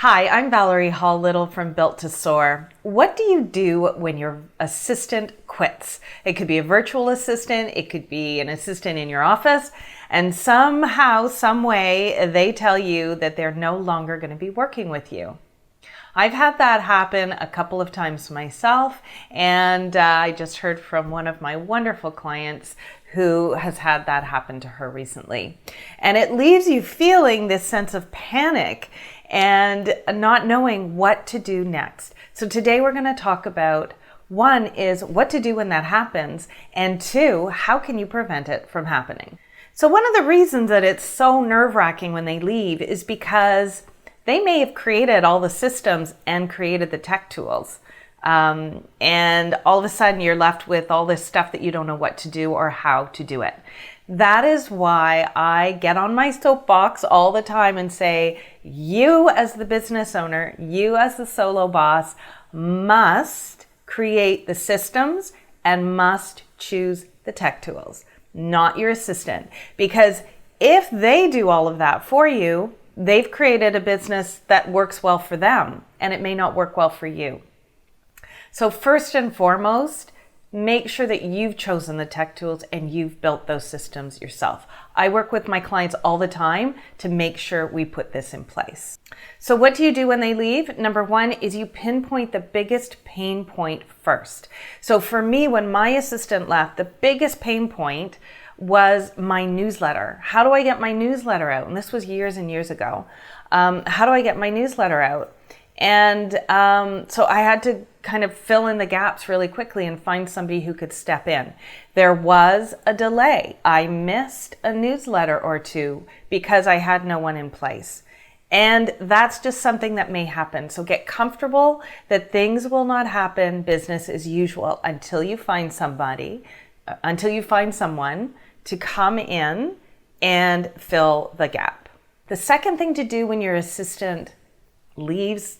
Hi, I'm Valeri Hall-Little from Built to Soar. What do you do when your assistant quits? It could be a virtual assistant, it could be an assistant in your office, and somehow, some way, they tell you that they're no longer going to be working with you. I've had that happen a couple of times myself, and I just heard from one of my wonderful clients who has had that happen to her recently. And it leaves you feeling this sense of panic and not knowing what to do next. So today we're going to talk about, one is what to do when that happens, and two, how can you prevent it from happening? So one of the reasons that it's so nerve-wracking when they leave is because they may have created all the systems and created the tech tools. And all of a sudden you're left with all this stuff that you don't know what to do or how to do it. That is why I get on my soapbox all the time and say, you as the business owner, you as the solo boss must create the systems and must choose the tech tools, not your assistant. Because if they do all of that for you, they've created a business that works well for them, and it may not work well for you. So first and foremost, make sure that you've chosen the tech tools and you've built those systems yourself. I work with my clients all the time to make sure we put this in place. So what do you do when they leave? Number one is you pinpoint the biggest pain point first. So for me, when my assistant left, the biggest pain point was my newsletter. How do I get my newsletter out? And this was years and years ago. How do I get my newsletter out? And so I had to kind of fill in the gaps really quickly and find somebody who could step in. There was a delay. I missed a newsletter or two because I had no one in place. And that's just something that may happen. So get comfortable that things will not happen business as usual until you find someone to come in and fill the gap. The second thing to do when your assistant leaves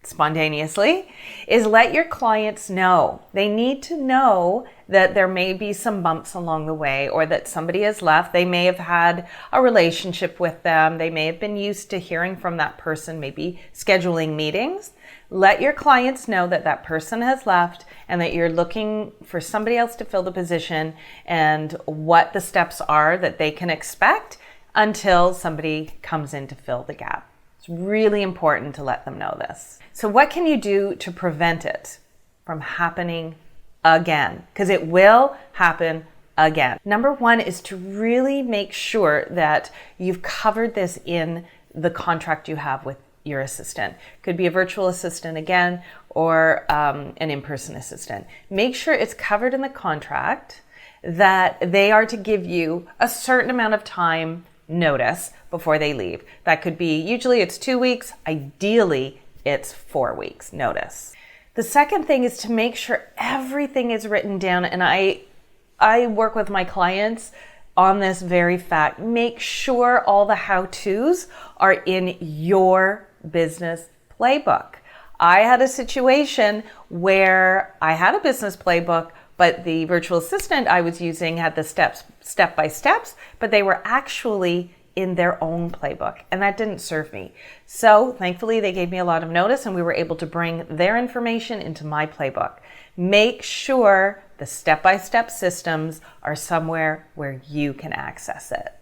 spontaneously is let your clients know. They need to know that there may be some bumps along the way or that somebody has left. They may have had a relationship with them. They may have been used to hearing from that person, maybe scheduling meetings. Let your clients know that that person has left and that you're looking for somebody else to fill the position and what the steps are that they can expect until somebody comes in to fill the gap. It's really important to let them know this. So what can you do to prevent it from happening again? Because it will happen again. Number one is to really make sure that you've covered this in the contract you have with your assistant. Could be a virtual assistant again, or an in-person assistant. Make sure it's covered in the contract that they are to give you a certain amount of time notice before they leave. That could be, usually it's 2 weeks, ideally it's 4 weeks notice. The second thing is to make sure everything is written down, and I work with my clients on this very fact. Make sure all the how-tos are in your business playbook. I had a situation where I had a business playbook, but the virtual assistant I was using had the step by steps, but they were actually in their own playbook, and that didn't serve me. So thankfully they gave me a lot of notice and we were able to bring their information into my playbook. Make sure the step-by-step systems are somewhere where you can access it.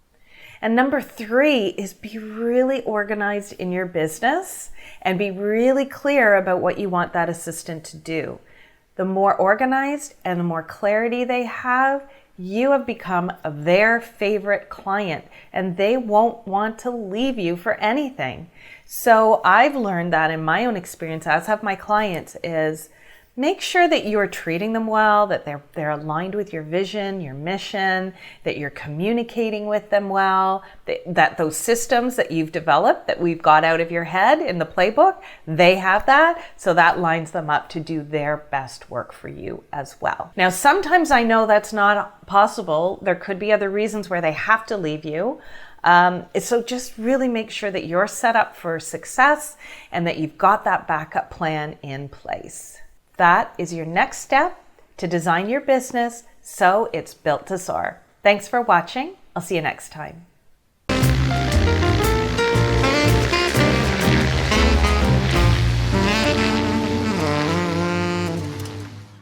And number three is be really organized in your business and be really clear about what you want that assistant to do. The more organized and the more clarity they have, you have become their favorite client and they won't want to leave you for anything. So I've learned that in my own experience, as have my clients, is make sure that you're treating them well, that they're aligned with your vision, your mission, that you're communicating with them well, that those systems that you've developed, that we've got out of your head in the playbook, they have that. So that lines them up to do their best work for you as well. Now, sometimes I know that's not possible. There could be other reasons where they have to leave you. So just really make sure that you're set up for success and that you've got that backup plan in place. That is your next step to design your business so it's built to soar. Thanks for watching. I'll see you next time.